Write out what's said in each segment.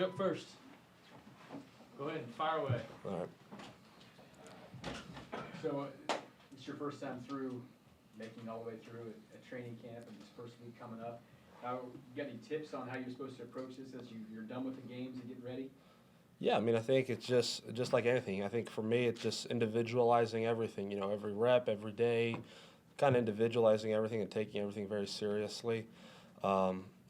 Up first. Go ahead and fire away. All right. So it's your first time through, making all the way through a training camp and this first week coming up. You got any tips on how you're supposed to approach this as you're done with the games and get ready? Yeah, I mean, I think it's just like anything. I think for me, it's just individualizing everything. You know, every rep, every day, kind of individualizing everything and taking everything very seriously.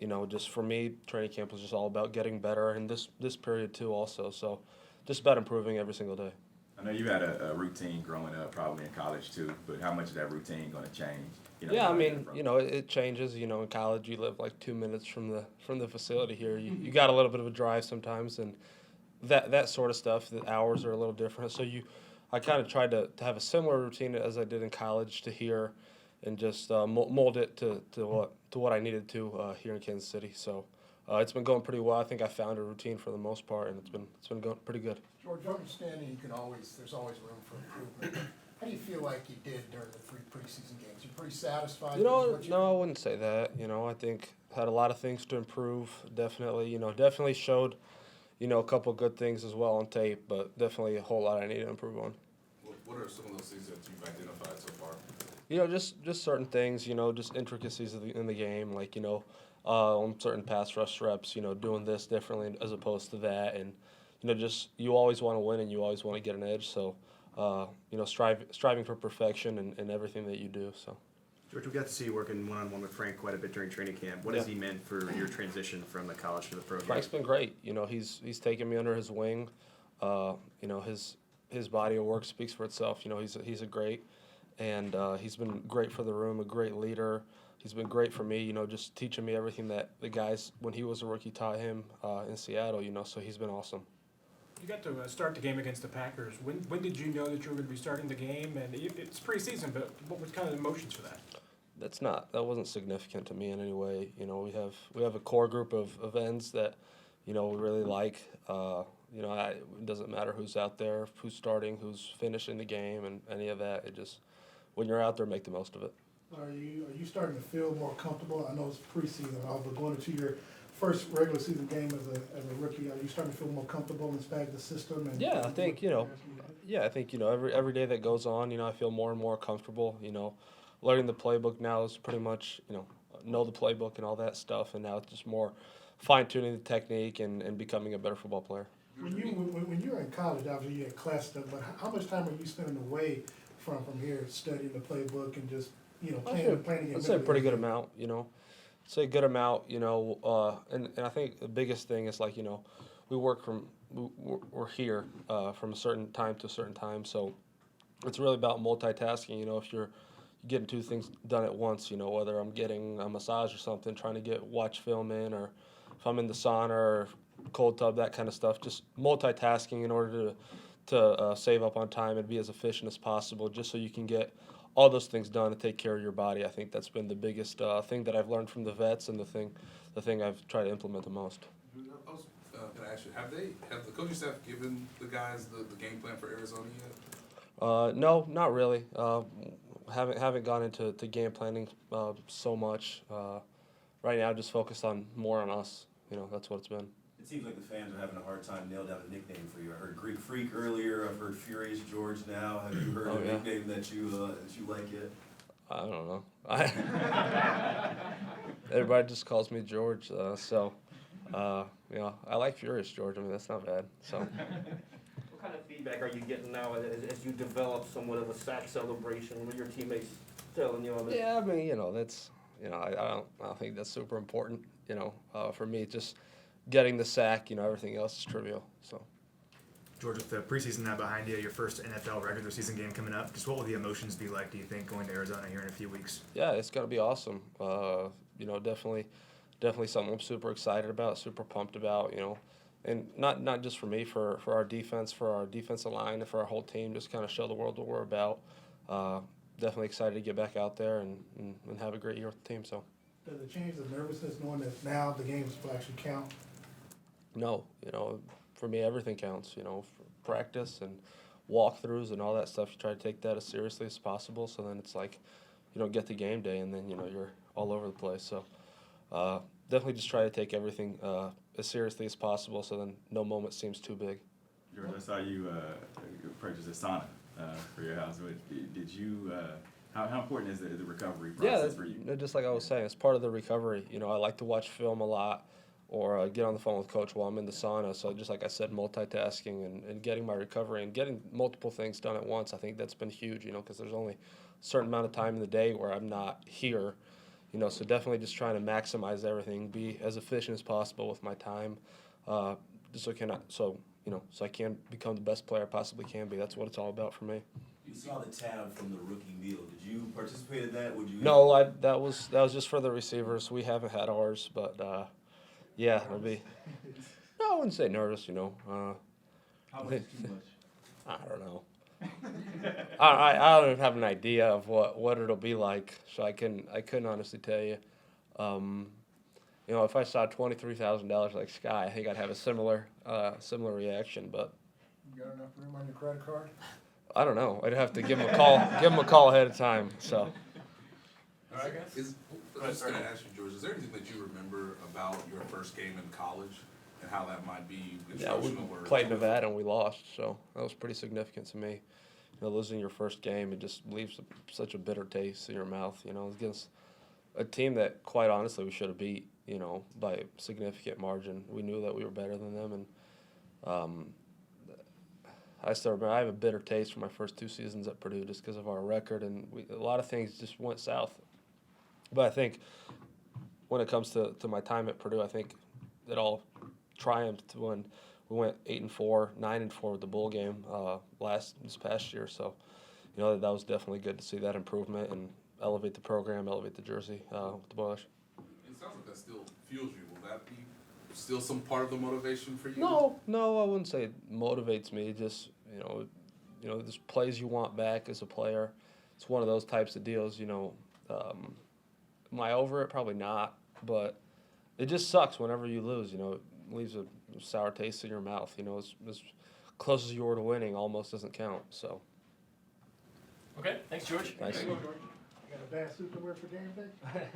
You know, just for me, training camp was just all about getting better, and this period too, also. So, just about improving every single day. I know you had a routine growing up, probably in college too, but how much is that routine going to change? Yeah, I mean, you know, it changes. You know, in college, you live like 2 minutes from the facility here. You got a little bit of a drive sometimes, and that sort of stuff. The hours are a little different. So I kind of tried to have a similar routine as I did in college to here, and just mold it to what I needed to here in Kansas City. So it's been going pretty well. I think I found a routine for the most part, and it's been going pretty good. George, understanding there's always room for improvement. How do you feel like you did during the 3 preseason games? You pretty satisfied? You know, with what you no, I wouldn't say that. You know, I think had a lot of things to improve. Definitely, definitely showed, a couple of good things as well on tape, but definitely a whole lot I need to improve on. What are some of those things that you've identified so far? Just certain things, just intricacies in the game, like, on certain pass rush reps, doing this differently as opposed to that. And, just you always want to win and you always want to get an edge. So, striving for perfection in everything that you do. So. George, we got to see you working one-on-one with Frank quite a bit during training camp. What has he meant for your transition from the college to the pro game? Frank's been great. He's taken me under his wing. His body of work speaks for itself. He's a great, and he's been great for the room, a great leader. He's been great for me, just teaching me everything that the guys, when he was a rookie, taught him in Seattle, so he's been awesome. You got to start the game against the Packers. When did you know that you were going to be starting the game? And it's preseason, but what was kind of the emotions for that? That wasn't significant to me in any way. We have a core group of ends that, we really like. It doesn't matter who's out there, who's starting, who's finishing the game, and any of that. It just, when you're out there, make the most of it. Are you starting to feel more comfortable? I know it's preseason, but going into your first regular season game as a rookie, are you starting to feel more comfortable in the system? And I think every day that goes on, I feel more and more comfortable. Learning the playbook now is pretty much know the playbook and all that stuff, and now it's just more fine tuning the technique and becoming a better football player. When you were in college, obviously you had class stuff, but how much time are you spending away from here studying the playbook and just playing? I'd say a pretty good amount. Say a good amount. And I think the biggest thing is we're here from a certain time to a certain time, so it's really about multitasking. If you're getting 2 things done at once, whether I'm getting a massage or something, trying to watch film in, or if I'm in the sauna or cold tub, that kind of stuff, just multitasking in order to save up on time and be as efficient as possible, just so you can get all those things done and take care of your body. I think that's been the biggest thing that I've learned from the vets, and the thing I've tried to implement the most. I was going to ask you, have the coaching staff given the guys the game plan for Arizona yet? No, not really. Haven't gone into game planning so much. Right now, just focused more on us. That's what it's been. It seems like the fans are having a hard time nailing down a nickname for you. I heard Greek Freak earlier. I've heard Furious George now. Have you heard a nickname that you like yet? I don't know. Everybody just calls me George. I like Furious George. I mean, that's not bad. So. What kind of feedback are you getting now as you develop somewhat of a sack celebration? What are your teammates telling you on it? Yeah, I mean, that's, I don't think that's super important. For me, just getting the sack, everything else is trivial. So. George, with the preseason now behind you, your first NFL regular season game coming up, just what will the emotions be like, do you think, going to Arizona here in a few weeks? Yeah, it's going to be awesome. Definitely something I'm super excited about, super pumped about, and not just for me, for our defense, for our defensive line, and for our whole team, just kind of show the world what we're about. Definitely excited to get back out there and have a great year with the team. So. Does it change the nervousness knowing that now the games will actually count? No, for me everything counts. For practice and walkthroughs and all that stuff. You try to take that as seriously as possible. So then it's like you don't get to game day and then you're all over the place. So definitely just try to take everything as seriously as possible, so then no moment seems too big. George, I saw you purchase a sauna for your house. Did you? How important is the recovery process for you? Just like I was saying, it's part of the recovery. You know, I like to watch film a lot, or get on the phone with coach while I'm in the sauna. So just like I said, multitasking and getting my recovery and getting multiple things done at once, I think that's been huge, you know, because there's only a certain amount of time in the day where I'm not here, you know, so definitely just trying to maximize everything, be as efficient as possible with my time, just so I can become the best player I possibly can be. That's what it's all about for me. You saw the tab from the rookie meal. Did you participate in that? Would you? No, that was just for the receivers. We haven't had ours, but yeah, it'll be. No, I wouldn't say nervous. You know. How much is too much? I don't know. I don't have an idea of what it'll be like, so I couldn't honestly tell you. You know, if I saw $23,000 like Sky, I think I'd have a similar reaction. But You got enough room on your credit card? I don't know. I'd have to give him a call ahead of time. So. All right, guys. I was just going to ask you, George, is there anything that you remember about your first game in college and how that might be Yeah, we instructional? played Nevada and we lost, so that was pretty significant to me. You know, losing your first game, it just leaves such a bitter taste in your mouth. You know, against a team that, quite honestly, we should have beat. You know, by a significant margin. We knew that we were better than them, and I still remember. I have a bitter taste for my first 2 seasons at Purdue just because of our record, and a lot of things just went south. But I think when it comes to my time at Purdue, I think it all triumphed when we went 8-4, 9-4 with the bowl game this past year. So, you know, that was definitely good to see that improvement and elevate the program, elevate the jersey with the Boilers. It sounds like that still fuels you. Will that be still some part of the motivation for you? No, I wouldn't say it motivates me. Just you know, there's plays you want back as a player. It's one of those types of deals. You know, am I over it? Probably not. But it just sucks whenever you lose. You know, it leaves a sour taste in your mouth. You know, as close as you were to winning, almost doesn't count. So. Okay, thanks, George. Thanks. You got a bad suit to wear for game day?